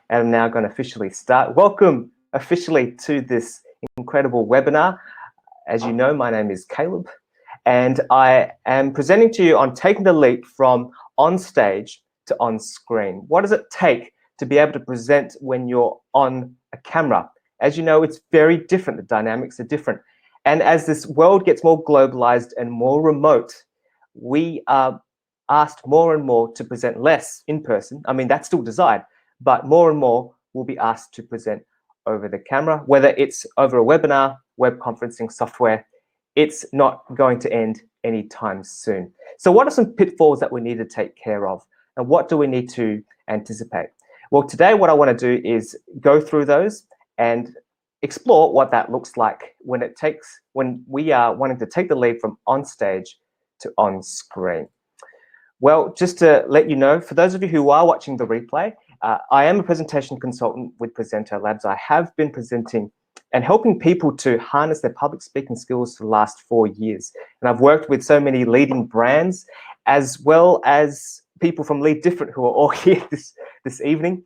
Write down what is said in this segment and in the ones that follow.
and I'm now going to officially start. Welcome officially to this incredible webinar. As you know, my name is Caleb, and I am presenting to you on taking the leap from on stage to on screen. What does it take to be able to present when you're on a camera? As you know, it's very different. The dynamics are different. And as this world gets more globalized and more remote, we are asked more and more to present less in person. I mean, that's still desired, but more and more will be asked to present over the camera, whether it's over a webinar, web conferencing software. It's not going to end anytime soon. So what are some pitfalls that we need to take care of? And what do we need to anticipate? Well, today what I want to do is go through those and explore what that looks like when we are wanting to take the leap from on stage to on screen. Well, just to let you know, for those of you who are watching the replay, I am a presentation consultant with Presenter Labs. I have been presenting and helping people to harness their public speaking skills for the last 4 years. And I've worked with so many leading brands, as well as people from Lead Different who are all here this evening.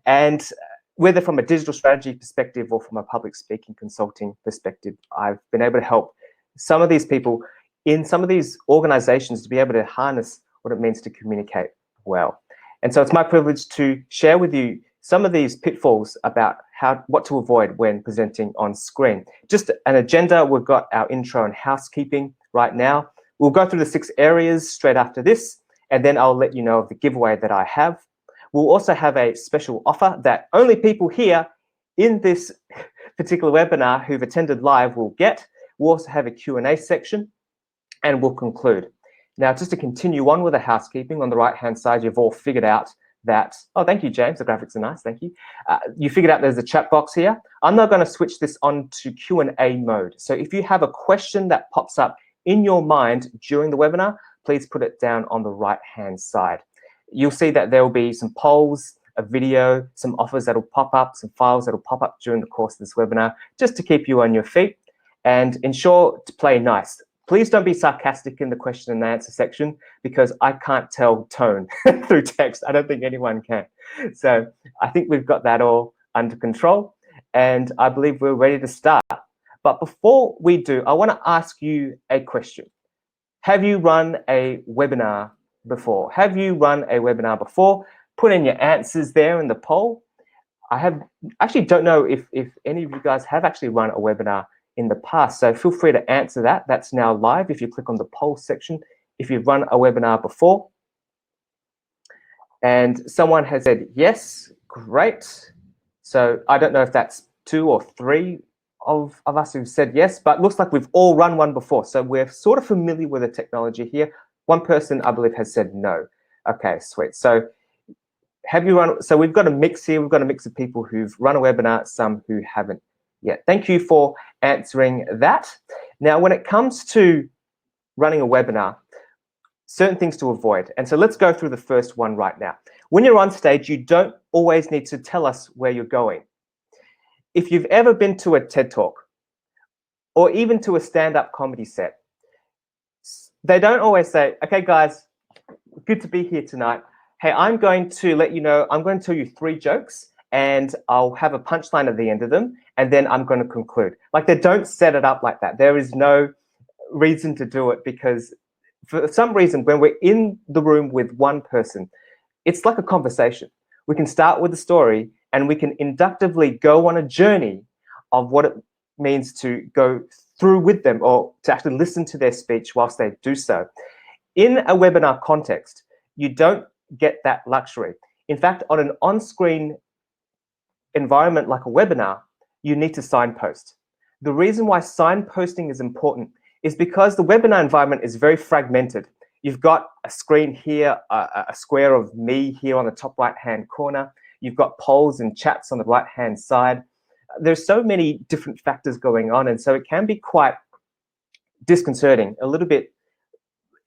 And whether from a digital strategy perspective or from a public speaking consulting perspective, I've been able to help some of these people in some of these organizations to be able to harness what it means to communicate well. And so it's my privilege to share with you some of these pitfalls about what to avoid when presenting on screen. Just an agenda, we've got our intro and housekeeping right now. We'll go through the 6 areas straight after this, and then I'll let you know of the giveaway that I have. We'll also have a special offer that only people here in this particular webinar who've attended live will get. We'll also have a Q&A section, and we'll conclude. Now, just to continue on with the housekeeping, on the right-hand side, you've all figured out that, oh, thank you, James, the graphics are nice, thank you. You figured out there's a chat box here. I'm now going to switch this on to Q&A mode. So if you have a question that pops up in your mind during the webinar, please put it down on the right-hand side. You'll see that there will be some polls, a video, some offers that'll pop up, some files that'll pop up during the course of this webinar, just to keep you on your feet and ensure to play nice. Please don't be sarcastic in the question and answer section, because I can't tell tone through text. I don't think anyone can. So I think we've got that all under control, and I believe we're ready to start. But before we do, I want to ask you a question. Have you run a webinar before? Have you run a webinar before? Put in your answers there in the poll. I actually don't know if any of you guys have actually run a webinar in the past, so feel free to answer that. That's now live if you click on the poll section, if you've run a webinar before. And someone has said yes, great. So I don't know if that's 2 or 3 of us who've said yes, but looks like we've all run one before. So we're sort of familiar with the technology here. One person, I believe, has said no. Okay, sweet. So have you run? So we've got a mix here. We've got a mix of people who've run a webinar, some who haven't yet. Thank you for answering that. Now, when it comes to running a webinar, certain things to avoid. And so let's go through the first one right now. When you're on stage, you don't always need to tell us where you're going. If you've ever been to a TED Talk or even to a stand-up comedy set, they don't always say, okay, guys, good to be here tonight. Hey, I'm going to let you know, I'm going to tell you 3 jokes, and I'll have a punchline at the end of them, and then I'm going to conclude. Like, they don't set it up like that. There is no reason to do it, because for some reason, when we're in the room with one person, it's like a conversation. We can start with a story, and we can inductively go on a journey of what it means to go through with them, or to actually listen to their speech whilst they do so. In a webinar context, you don't get that luxury. In fact, on an on-screen environment like a webinar, you need to signpost. The reason why signposting is important is because the webinar environment is very fragmented. You've got a screen here, a square of me here on the top right-hand corner. You've got polls and chats on the right-hand side. There's so many different factors going on, and so it can be quite disconcerting, a little bit.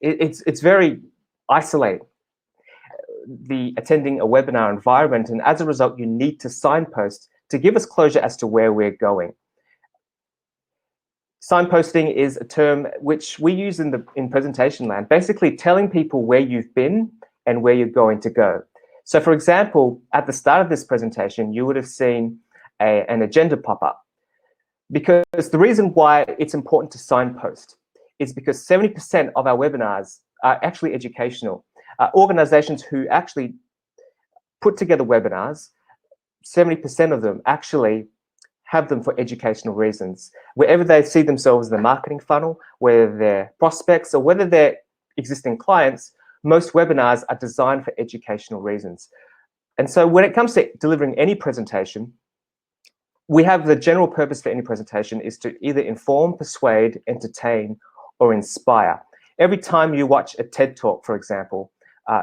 It's very isolating, the attending a webinar environment, and as a result, you need to signpost to give us closure as to where we're going. Signposting is a term which we use in presentation land, basically telling people where you've been and where you're going to go. So for example, at the start of this presentation, you would have seen an agenda pop up, because the reason why it's important to signpost is because 70% of our webinars are actually educational. Organizations who actually put together webinars, 70% of them actually have them for educational reasons. Wherever they see themselves in the marketing funnel, whether they're prospects or whether they're existing clients, most webinars are designed for educational reasons. And so when it comes to delivering any presentation, we have the general purpose for any presentation is to either inform, persuade, entertain, or inspire. Every time you watch a TED Talk, for example,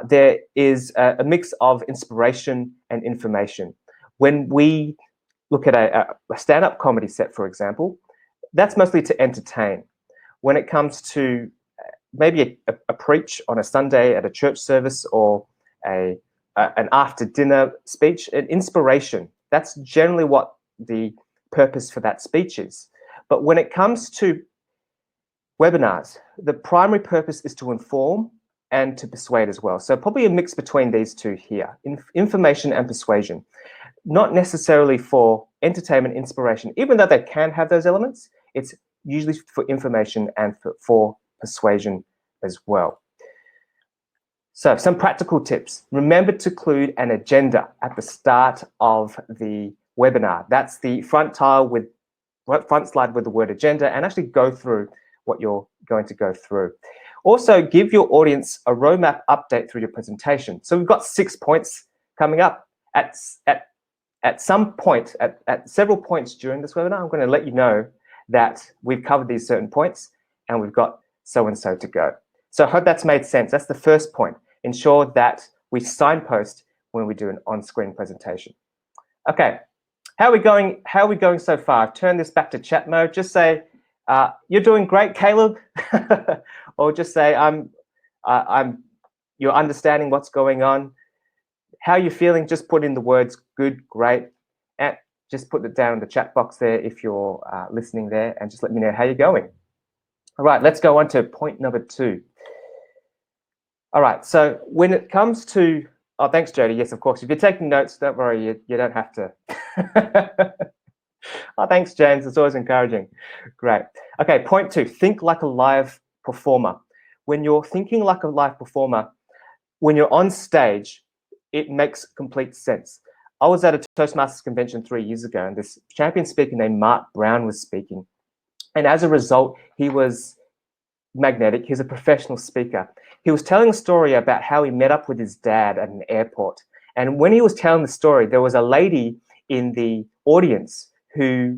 there is a mix of inspiration and information. When we look at a stand-up comedy set, for example, that's mostly to entertain. When it comes to maybe a preach on a Sunday at a church service, or an after-dinner speech, an inspiration, that's generally what the purpose for that speech is. But when it comes to webinars, the primary purpose is to inform and to persuade as well. So probably a mix between these two here, information and persuasion. Not necessarily for entertainment, inspiration, even though they can have those elements, it's usually for information and for persuasion as well. So some practical tips. Remember to include an agenda at the start of the webinar. That's the front slide with the word agenda, and actually go through what you're going to go through. Also, give your audience a roadmap update through your presentation. So we've got 6 points coming up. At some point, at several points during this webinar, I'm going to let you know that we've covered these certain points and we've got so-and-so to go. So I hope that's made sense. That's the first point. Ensure that we signpost when we do an on-screen presentation. Okay, how are we going? How are we going so far? I've turned this back to chat mode. Just say, you're doing great, Caleb, or just say, you're understanding what's going on. How are you feeling? Just put in the words good, great, and just put it down in the chat box there if you're listening there, and just let me know how you're going. All right, let's go on to point number 2. All right, so when it comes to, oh, thanks, Jody. Yes, of course. If you're taking notes, don't worry, you don't have to. Oh, thanks, James. It's always encouraging. Great. Okay, point 2, think like a live performer. When you're thinking like a live performer, when you're on stage, it makes complete sense. I was at a Toastmasters convention 3 years ago, and this champion speaker named Mark Brown was speaking. And as a result, he was magnetic. He's a professional speaker. He was telling a story about how he met up with his dad at an airport. And when he was telling the story, there was a lady in the audience who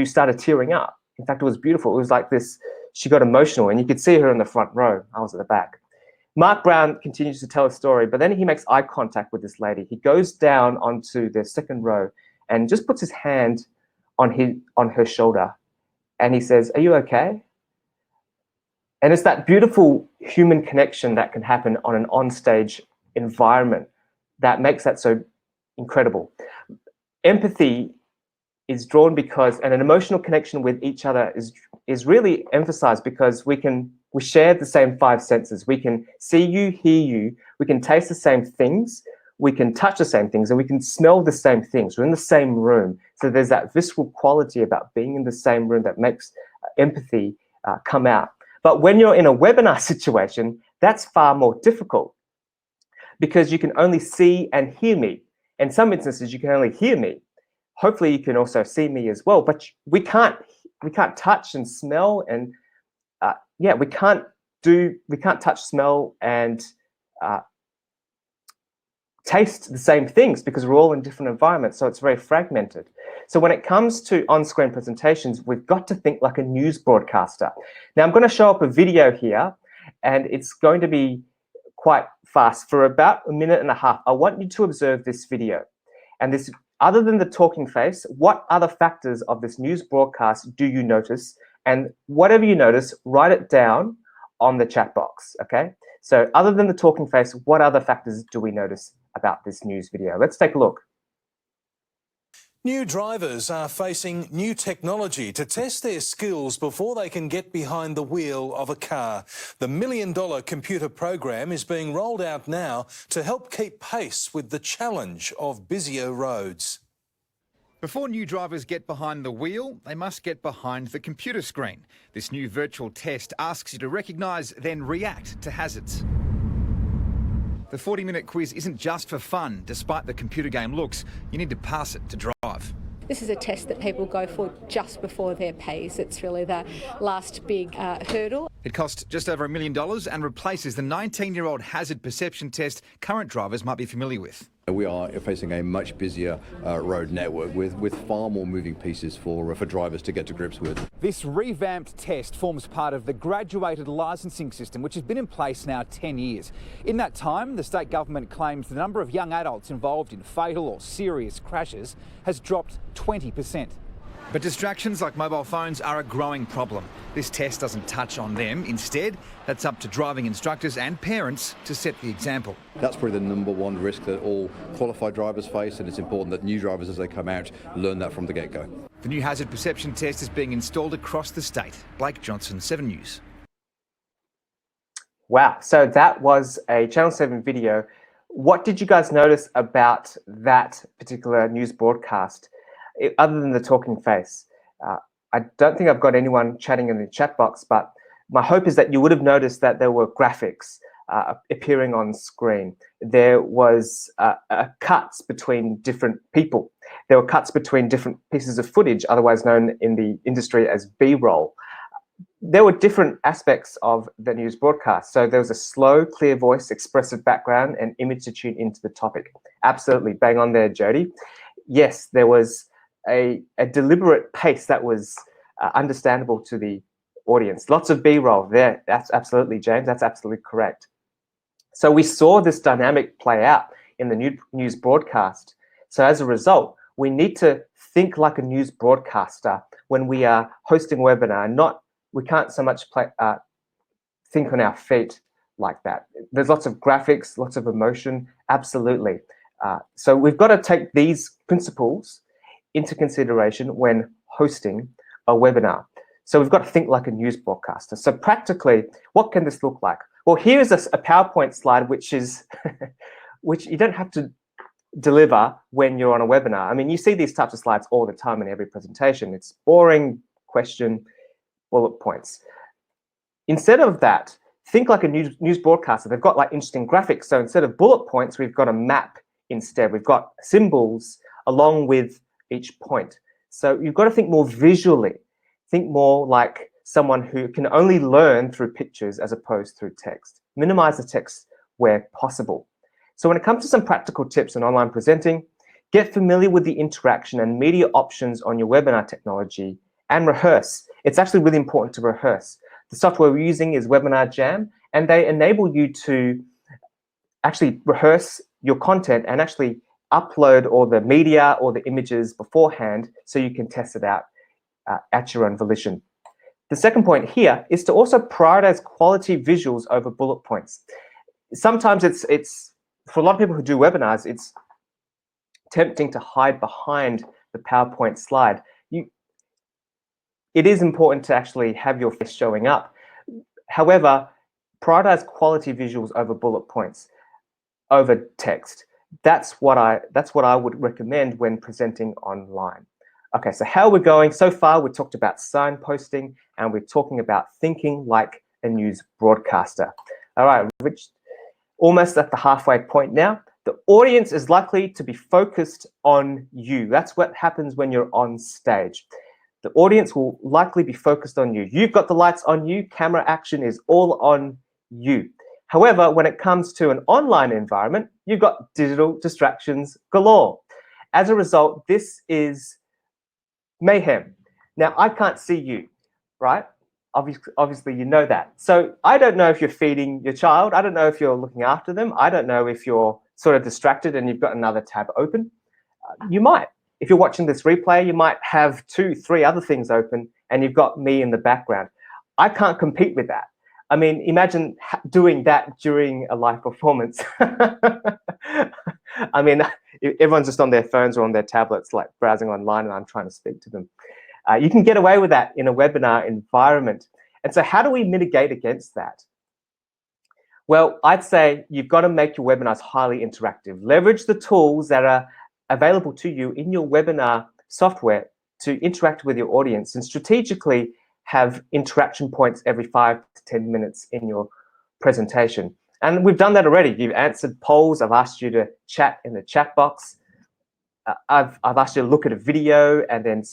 started tearing up. In fact, it was beautiful. It was like this, she got emotional, and you could see her in the front row. I was at the back. Mark Brown continues to tell a story, but then he makes eye contact with this lady. He goes down onto the second row and just puts his hand on her shoulder, and he says, "Are you okay?" And it's that beautiful human connection that can happen on an onstage environment that makes that so incredible. Empathy is drawn because, and an emotional connection with each other is really emphasized because we share the same 5 senses. We can see you, hear you, we can taste the same things, we can touch the same things, and we can smell the same things. We're in the same room. So there's that visceral quality about being in the same room that makes empathy come out. But when you're in a webinar situation, that's far more difficult because you can only see and hear me. In some instances, you can only hear me. Hopefully, you can also see me as well. But we can't touch and smell, and we can't touch, smell, and taste the same things because we're all in different environments. So it's very fragmented. So when it comes to on-screen presentations, we've got to think like a news broadcaster. Now, I'm going to show up a video here, and it's going to be quite fast for about 1.5 minutes. I want you to observe this video. And this, other than the talking face, what other factors of this news broadcast do you notice? And whatever you notice, write it down on the chat box, okay? So other than the talking face, what other factors do we notice about this news video? Let's take a look. New drivers are facing new technology to test their skills before they can get behind the wheel of a car. The $1 million computer program is being rolled out now to help keep pace with the challenge of busier roads. Before new drivers get behind the wheel, they must get behind the computer screen. This new virtual test asks you to recognise, then react to hazards. The 40-minute quiz isn't just for fun. Despite the computer game looks, you need to pass it to drive. This is a test that people go for just before their pays. It's really the last big hurdle. It costs just over $1 million and replaces the 19-year-old hazard perception test current drivers might be familiar with. We are facing a much busier road network with far more moving pieces for drivers to get to grips with. This revamped test forms part of the graduated licensing system, which has been in place now 10 years. In that time, the state government claims the number of young adults involved in fatal or serious crashes has dropped 20%. But distractions like mobile phones are a growing problem. This test doesn't touch on them. Instead, that's up to driving instructors and parents to set the example. That's probably the number one risk that all qualified drivers face, and it's important that new drivers, as they come out, learn that from the get-go. The new hazard perception test is being installed across the state. Blake Johnson, 7 News. Wow, so that was a Channel 7 video. What did you guys notice about that particular news broadcast? Other than the talking face, I don't think I've got anyone chatting in the chat box, but my hope is that you would have noticed that there were graphics appearing on screen. There was cuts between different people. There were cuts between different pieces of footage, otherwise known in the industry as B-roll. There were different aspects of the news broadcast. So there was a slow, clear voice, expressive background, and image to tune into the topic. Absolutely, bang on there, Jody. Yes, there was a deliberate pace that was understandable to the audience. Lots of B-roll there. That's absolutely, James. That's absolutely correct. So we saw this dynamic play out in the news broadcast. So as a result, we need to think like a news broadcaster when we are hosting a webinar. We can't so much think on our feet like that. There's lots of graphics, lots of emotion. Absolutely. So we've got to take these principles into consideration when hosting a webinar. So we've got to think like a news broadcaster. So practically, what can this look like? Well, here's a PowerPoint slide, which is which you don't have to deliver when you're on a webinar. I mean, you see these types of slides all the time in every presentation. It's boring, question, bullet points. Instead of that, think like a news broadcaster. They've got like interesting graphics. So instead of bullet points, we've got a map instead. We've got symbols along with each point. So you've got to think more visually. Think more like someone who can only learn through pictures as opposed through text. Minimize the text where possible. So when it comes to some practical tips on online presenting, get familiar with the interaction and media options on your webinar technology and rehearse. It's actually really important to rehearse. The software we're using is Webinar Jam, and they enable you to actually rehearse your content and actually upload all the media or the images beforehand so you can test it out at your own volition. The second point here is to also prioritize quality visuals over bullet points. Sometimes it's for a lot of people who do webinars, it's tempting to hide behind the PowerPoint slide. It is important to actually have your face showing up. However, prioritize quality visuals over bullet points, over text. That's what I would recommend when presenting online. Okay, so how we're going so far, we talked about signposting and we're talking about thinking like a news broadcaster. All right, Rich, almost at the halfway point now. The audience is likely to be focused on you. That's what happens when you're on stage. The audience will likely be focused on you. You've got the lights on you, camera action is all on you. However, when it comes to an online environment, you've got digital distractions galore. As a result, this is mayhem. Now, I can't see you, right? Obviously, you know that. So I don't know if you're feeding your child. I don't know if you're looking after them. I don't know if you're sort of distracted and you've got another tab open. You might. If you're watching this replay, you might have 2, 3 other things open and you've got me in the background. I can't compete with that. I mean, imagine doing that during a live performance. I mean, everyone's just on their phones or on their tablets, like browsing online, and I'm trying to speak to them. You can get away with that in a webinar environment. And so how do we mitigate against that? Well, I'd say you've got to make your webinars highly interactive. Leverage the tools that are available to you in your webinar software to interact with your audience, and strategically have interaction points every 5 to 10 minutes in your presentation. And we've done that already. You've answered polls. I've asked you to chat in the chat box. I've asked you to look at a video and then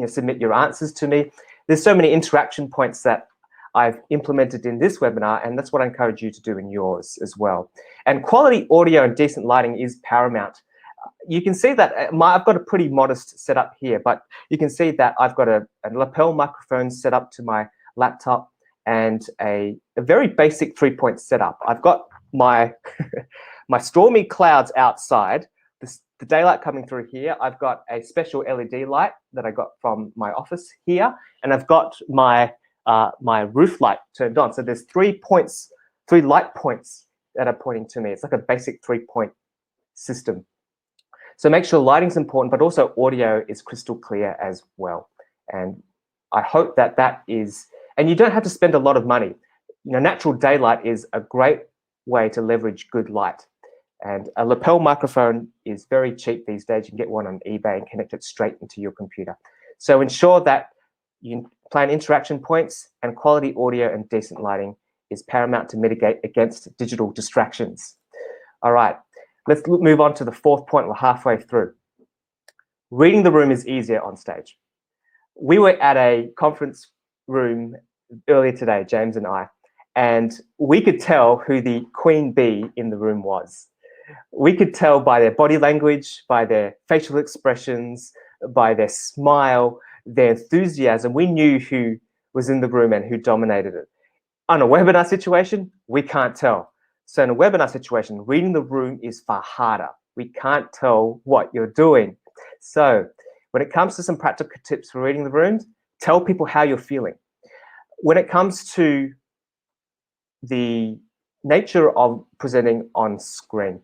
submit your answers to me. There's so many interaction points that I've implemented in this webinar, and that's what I encourage you to do in yours as well. And quality audio and decent lighting is paramount. You can see that I've got a pretty modest setup here, but you can see that I've got a lapel microphone set up to my laptop and a very basic 3-point setup. I've got my my stormy clouds outside, the daylight coming through here. I've got a special LED light that I got from my office here, and I've got my my roof light turned on. So there's 3 light points that are pointing to me. It's like a basic 3-point system. So make sure lighting's important, but also audio is crystal clear as well. And I hope that that is, and you don't have to spend a lot of money. You know, natural daylight is a great way to leverage good light. And a lapel microphone is very cheap these days. You can get one on eBay and connect it straight into your computer. So ensure that you plan interaction points, and quality audio and decent lighting is paramount to mitigate against digital distractions. All right, let's move on to the 4th point. We're halfway through. Reading the room is easier on stage. We were at a conference room earlier today, James and I, and we could tell who the queen bee in the room was. We could tell by their body language, by their facial expressions, by their smile, their enthusiasm. We knew who was in the room and who dominated it. On a webinar situation, we can't tell. So in a webinar situation, reading the room is far harder. We can't tell what you're doing. So when it comes to some practical tips for reading the room, tell people how you're feeling. When it comes to the nature of presenting on screen,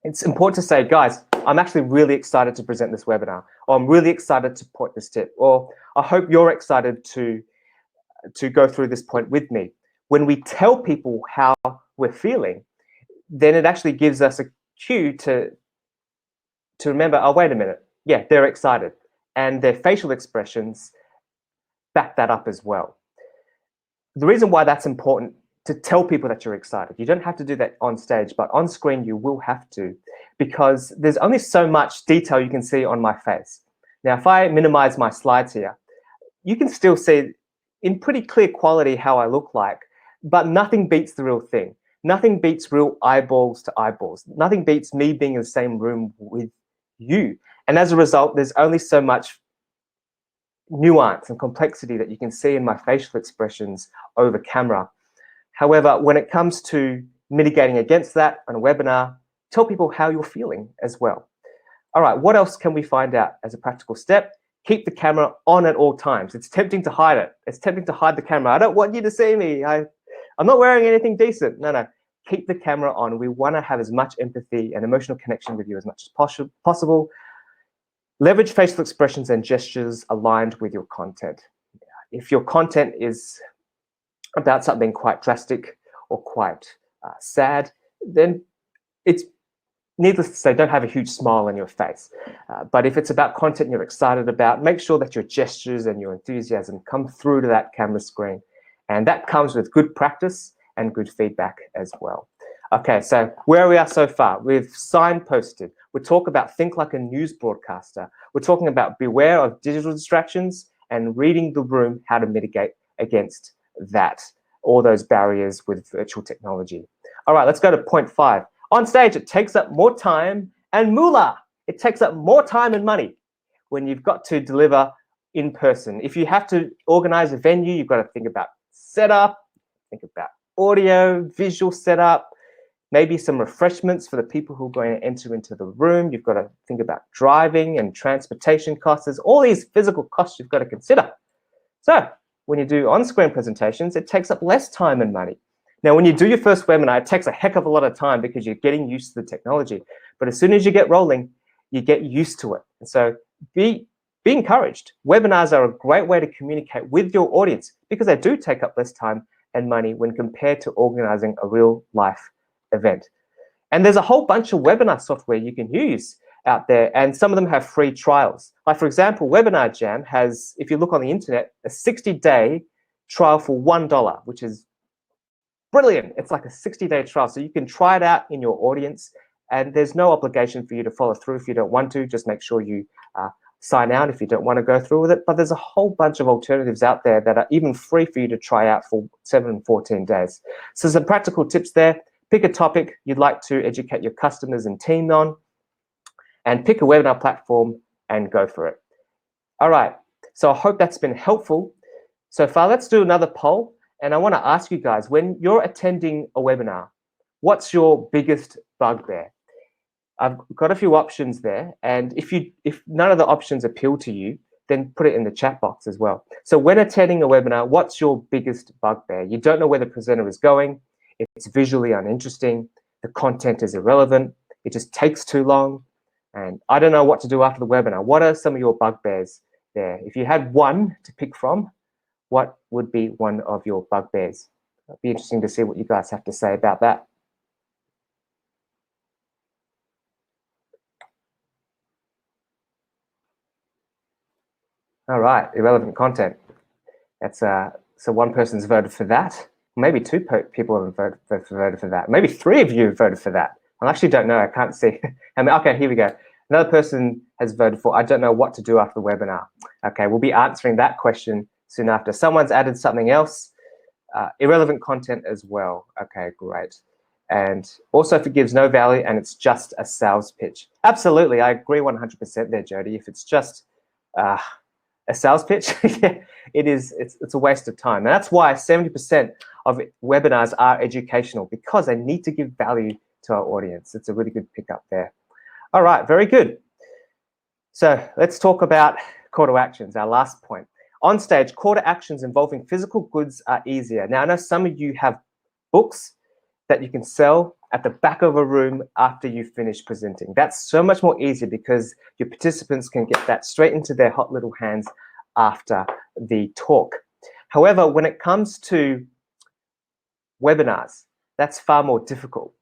it's important to say, guys, I'm actually really excited to present this webinar, or I'm really excited to point this tip, or I hope you're excited to go through this point with me. When we tell people how we're feeling, then it actually gives us a cue to remember, oh, wait a minute, yeah, they're excited. And their facial expressions back that up as well. The reason why that's important to tell people that you're excited, you don't have to do that on stage, but on screen you will have to, because there's only so much detail you can see on my face. Now, if I minimize my slides here, you can still see in pretty clear quality how I look like, but nothing beats the real thing. Nothing beats real eyeballs to eyeballs. Nothing beats me being in the same room with you. And as a result, there's only so much nuance and complexity that you can see in my facial expressions over camera. However, when it comes to mitigating against that on a webinar, tell people how you're feeling as well. All right, what else can we find out as a practical step? Keep the camera on at all times. It's tempting to hide it. It's tempting to hide the camera. I don't want you to see me. I'm not wearing anything decent. No. Keep the camera on. We want to have as much empathy and emotional connection with you as much as possible. Leverage facial expressions and gestures aligned with your content. If your content is about something quite drastic or quite sad, then it's needless to say, don't have a huge smile on your face. But if it's about content you're excited about, make sure that your gestures and your enthusiasm come through to that camera screen. And that comes with good practice and good feedback as well. Okay, so where we are so far, we've signposted. We talk about think like a news broadcaster. We're talking about beware of digital distractions and reading the room, how to mitigate against that, all those barriers with virtual technology. All right, let's go to point 5. On stage, it takes up more time and moolah. It takes up more time and money when you've got to deliver in person. If you have to organize a venue, you've got to think about setup, think about audio, visual setup, maybe some refreshments for the people who are going to enter into the room. You've got to think about driving and transportation costs. There's all these physical costs you've got to consider. So when you do on-screen presentations, it takes up less time and money. Now, when you do your first webinar, it takes a heck of a lot of time because you're getting used to the technology. But as soon as you get rolling, you get used to it. And so be encouraged. Webinars are a great way to communicate with your audience because they do take up less time and money when compared to organizing a real life event. And there's a whole bunch of webinar software you can use out there, and some of them have free trials. Like, for example, Webinar Jam has, if you look on the internet, a 60-day trial for $1, which is brilliant. It's like a 60-day trial. So you can try it out in your audience, and there's no obligation for you to follow through if you don't want to. Just make sure you sign out if you don't want to go through with it. But there's a whole bunch of alternatives out there that are even free for you to try out for 7 and 14 days. So some practical tips there. Pick a topic you'd like to educate your customers and team on, and pick a webinar platform and go for it. All right, so I hope that's been helpful so far. Let's do another poll. And I want to ask you guys, when you're attending a webinar, what's your biggest bugbear? I've got a few options there. And if none of the options appeal to you, then put it in the chat box as well. So when attending a webinar, what's your biggest bugbear? You don't know where the presenter is going. It's visually uninteresting. The content is irrelevant. It just takes too long. And I don't know what to do after the webinar. What are some of your bugbears there? If you had one to pick from, what would be one of your bugbears? It'd be interesting to see what you guys have to say about that. All right, irrelevant content. That's so one person's voted for that. Maybe two people have voted for that. Maybe 3 of you voted for that. I actually don't know. I can't see. Okay, here we go. Another person has voted for, I don't know what to do after the webinar. Okay, we'll be answering that question soon after. Someone's added something else. Irrelevant content as well. Okay, great. And also if it gives no value and it's just a sales pitch. Absolutely, I agree 100% there, Jody. If it's just a sales pitch, yeah, it's a waste of time. And that's why 70% of webinars are educational, because they need to give value to our audience. It's a really good pickup there. All right, very good. So let's talk about call to actions, our last point. On stage, call to actions involving physical goods are easier. Now, I know some of you have books that you can sell at the back of a room after you finish presenting. That's so much more easier because your participants can get that straight into their hot little hands after the talk. However, when it comes to webinars, that's far more difficult,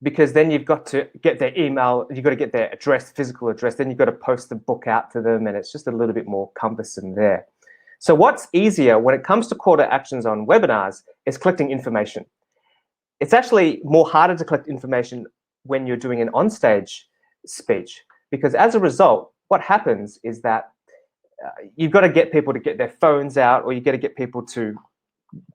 because then you've got to get their email, you've got to get their address, physical address, then you've got to post the book out to them, and it's just a little bit more cumbersome there. So what's easier when it comes to call to actions on webinars is collecting information. It's actually more harder to collect information when you're doing an onstage speech, because as a result, what happens is that you've got to get people to get their phones out, or you've got to get people to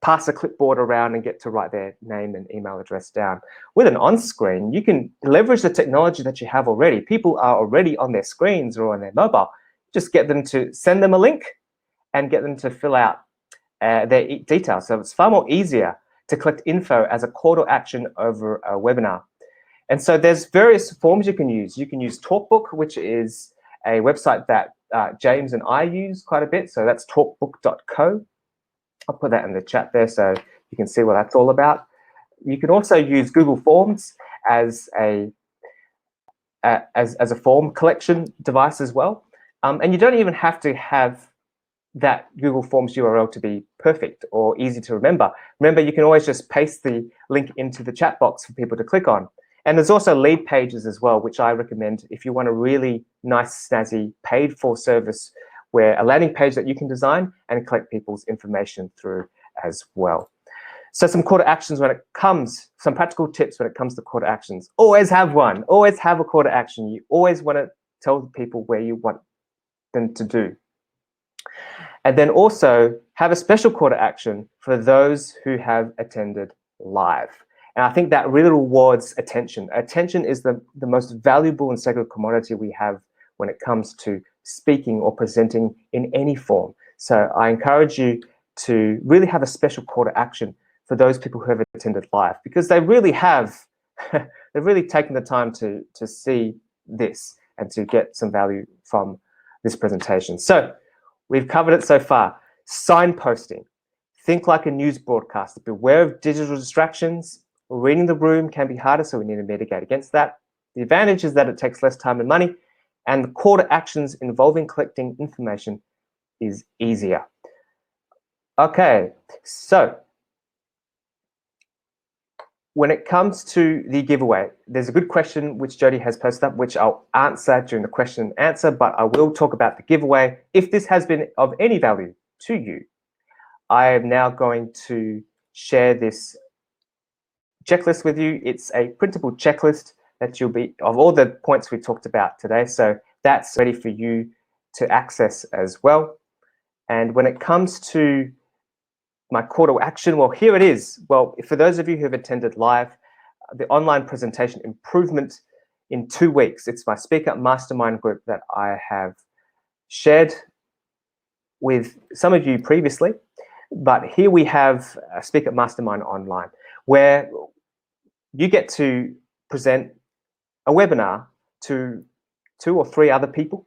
pass a clipboard around and get to write their name and email address down. With an on-screen, you can leverage the technology that you have already. People are already on their screens or on their mobile. Just get them to send them a link and get them to fill out their details. So it's far more easier to collect info as a call to action over a webinar. And so there's various forms you can use. You can use TalkBook, which is a website that James and I use quite a bit. So that's talkbook.co. I'll put that in the chat there so you can see what that's all about. You can also use Google Forms as a form collection device as well. And you don't even have to have that Google Forms URL to be perfect or easy to remember. Remember, you can always just paste the link into the chat box for people to click on. And there's also lead pages as well, which I recommend if you want a really nice, snazzy, paid-for service, where a landing page that you can design and collect people's information through as well. So some call to actions some practical tips when it comes to call to actions. Always have one. Always have a call to action. You always want to tell the people where you want them to do. And then also have a special call to action for those who have attended live. And I think that really rewards attention. Attention is the most valuable and sacred commodity we have when it comes to speaking or presenting in any form. So I encourage you to really have a special call to action for those people who have attended live, because they really have, they've really taken the time to see this and to get some value from this presentation. So we've covered it so far. Signposting. think like a news broadcaster. Beware of digital distractions. Reading the room can be harder, so we need to mitigate against that. The advantage is that it takes less time and money, and the call to actions involving collecting information is easier. Okay, so when it comes to the giveaway, there's a good question which Jody has posted up, which I'll answer during the question and answer, but I will talk about the giveaway. If this has been of any value to you, I am now going to share this checklist with you. It's a printable checklist that you'll be, of all the points we talked about today. So that's ready for you to access as well. And when it comes to my call to action, well, here it is. Well, for those of you who have attended live, the online presentation improvement in 2 weeks. It's my Speakup Mastermind group that I have shared with some of you previously. But here we have a Speakup Mastermind Online, where you get to present a webinar to 2 or 3 other people,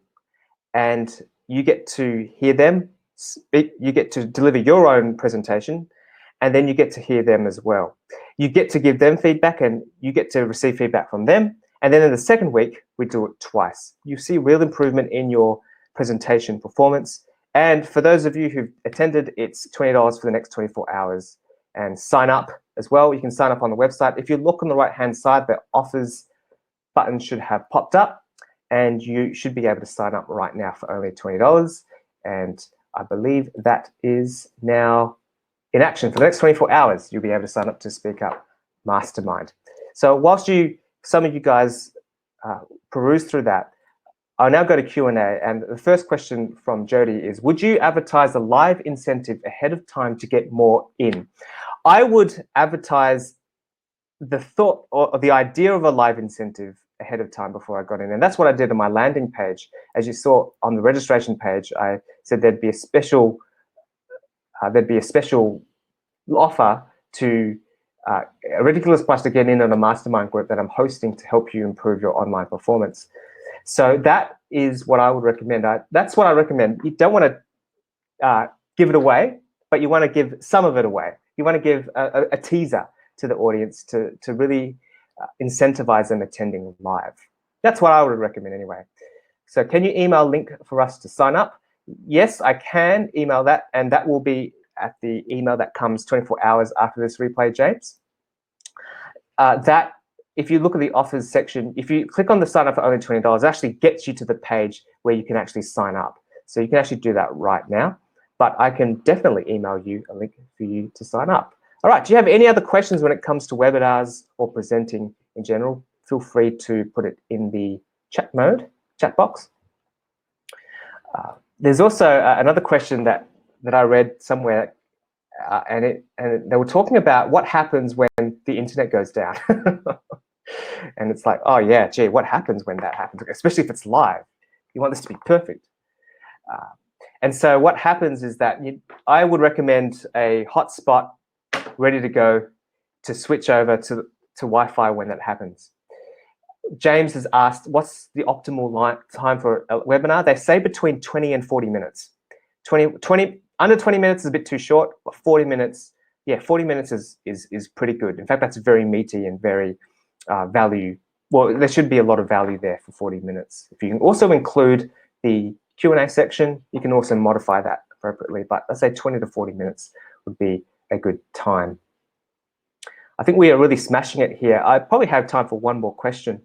and you get to hear them speak, you get to deliver your own presentation, and then you get to hear them as well. You get to give them feedback, and you get to receive feedback from them. And then in the second week, we do it twice. You see real improvement in your presentation performance. And for those of you who've attended, it's $20 for the next 24 hours. And sign up as well. You can sign up on the website. If you look on the right-hand side, the offers button should have popped up, and you should be able to sign up right now for only $20. And I believe that is now in action. For the next 24 hours, you'll be able to sign up to Speakup Mastermind. So whilst some of you guys peruse through that, I'll now go to Q&A. And the first question from Jody is, would you advertise a live incentive ahead of time to get more in? I would advertise the thought or the idea of a live incentive ahead of time before I got in. And that's what I did on my landing page. As you saw on the registration page, I said there'd be a special offer to a ridiculous price to get in on a mastermind group that I'm hosting to help you improve your online performance. So that is what I would recommend. That's what I recommend. You don't want to give it away, but you want to give some of it away. You want to give a teaser to the audience to really incentivize them attending live. That's what I would recommend anyway. So can you email a link for us to sign up? Yes, I can email that, and that will be at the email that comes 24 hours after this replay, James. That, if you look at the offers section, if you click on the sign up for only $20, it actually gets you to the page where you can actually sign up. So you can actually do that right now, but I can definitely email you a link for you to sign up. All right, do you have any other questions when it comes to webinars or presenting in general? Feel free to put it in the chat box. There's also another question that I read somewhere, and they were talking about what happens when the internet goes down. And it's like, oh yeah, gee, what happens when that happens? Especially if it's live. You want this to be perfect. And so what happens is that I would recommend a hotspot ready to go to switch over to Wi-Fi when that happens. James has asked, what's the optimal time for a webinar? They say between 20 and 40 minutes. Under 20 minutes is a bit too short, but 40 minutes, yeah, 40 minutes is pretty good. In fact, that's very meaty and very value. Well, there should be a lot of value there for 40 minutes. If you can also include the Q&A section, you can also modify that appropriately, but let's say 20 to 40 minutes would be a good time. I think we are really smashing it here. I probably have time for one more question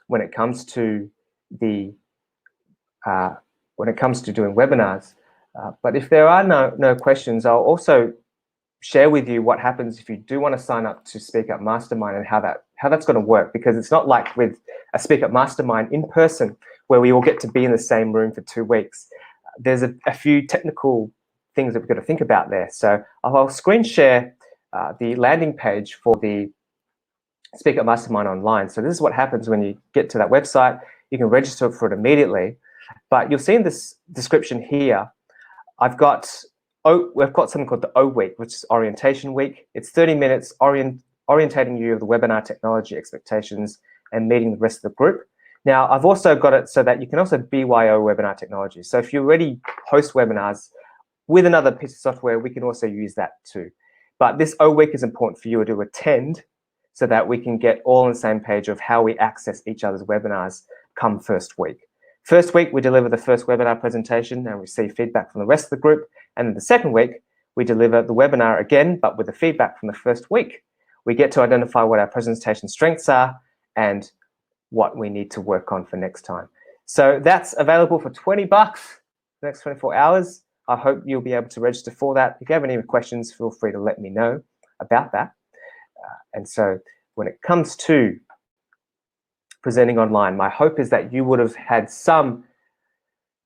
when it comes to doing webinars. But if there are no questions, I'll also share with you what happens if you do want to sign up to Speakup Mastermind and how that's going to work, because it's not like with a Speakup Mastermind in person where we all get to be in the same room for 2 weeks. There's a few technical things that we've got to think about there. So I'll screen share the landing page for the Speakup Mastermind Online. So this is what happens when you get to that website. You can register for it immediately, but you'll see in this description here, we've got something called the O week, which is orientation week. It's 30 minutes orientating you of the webinar technology expectations and meeting the rest of the group. Now, I've also got it so that you can also BYO webinar technology. So if you already host webinars with another piece of software, we can also use that too. But this O week is important for you to attend so that we can get all on the same page of how we access each other's webinars come first week. First week, we deliver the first webinar presentation and receive feedback from the rest of the group. And then the second week, we deliver the webinar again, but with the feedback from the first week. We get to identify what our presentation strengths are and what we need to work on for next time. So that's available for $20 the next 24 hours. I hope you'll be able to register for that. If you have any questions, feel free to let me know about that. And so when it comes to presenting online, my hope is that you would have had some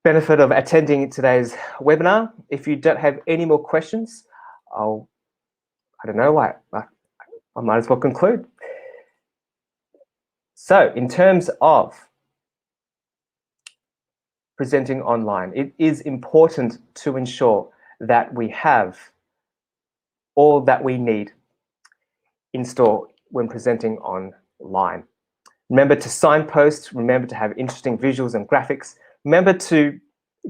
benefit of attending today's webinar. If you don't have any more questions, I don't know, I might as well conclude. So in terms of presenting online, it is important to ensure that we have all that we need in store when presenting online. Remember to signpost, remember to have interesting visuals and graphics. Remember to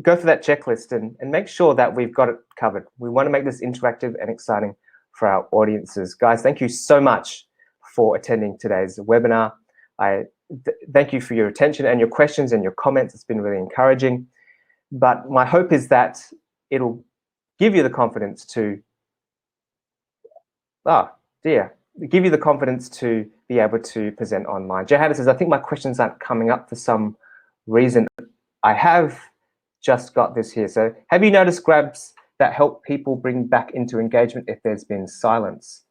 go through that checklist and make sure that we've got it covered. We want to make this interactive and exciting for our audiences. Guys, thank you so much for attending today's webinar. Thank you for your attention and your questions and your comments. It's been really encouraging. But my hope is that it'll give you the confidence to, give you the confidence to be able to present online. Johanna says, I think my questions aren't coming up for some reason. I have just got this here. So have you noticed grabs that help people bring back into engagement if there's been silence?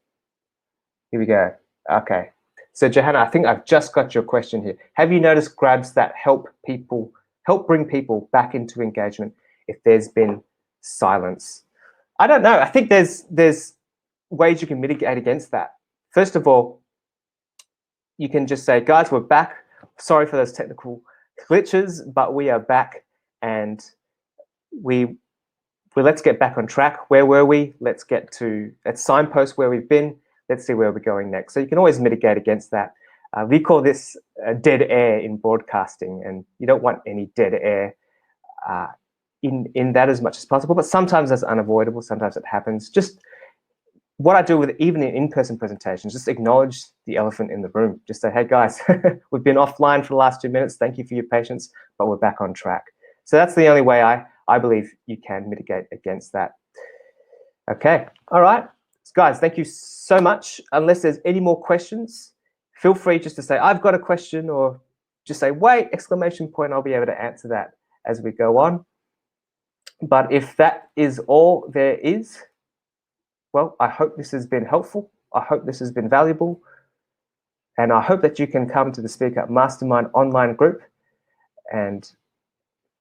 Here we go. Okay. So Johanna, I think I've just got your question here. Have you noticed grabs that help bring people back into engagement if there's been silence? I don't know. I think there's ways you can mitigate against that. First of all, you can just say, guys, we're back. Sorry for those technical glitches, but we are back, and let's get back on track. Where were we? Let's signpost where we've been. Let's see where we're going next. So you can always mitigate against that. We call this dead air in broadcasting, and you don't want any dead air in that as much as possible, but sometimes that's unavoidable. Sometimes it happens. Just what I do with even in-person presentations, just acknowledge the elephant in the room. Just say, hey guys, we've been offline for the last 2 minutes. Thank you for your patience, but we're back on track. So that's the only way I believe you can mitigate against that. Okay, all right. Guys, thank you so much. Unless there's any more questions, feel free just to say, I've got a question, or just say, wait, exclamation point. I'll be able to answer that as we go on. But if that is all there is, well, I hope this has been helpful. I hope this has been valuable. And I hope that you can come to the Speakup Mastermind online group and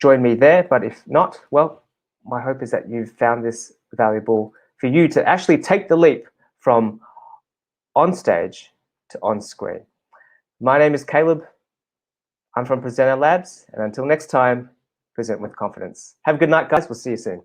join me there. But if not, well, my hope is that you've found this valuable for you to actually take the leap from on stage to on screen. My name is Caleb. I'm from Presenter Labs. And until next time, present with confidence. Have a good night, guys. We'll see you soon.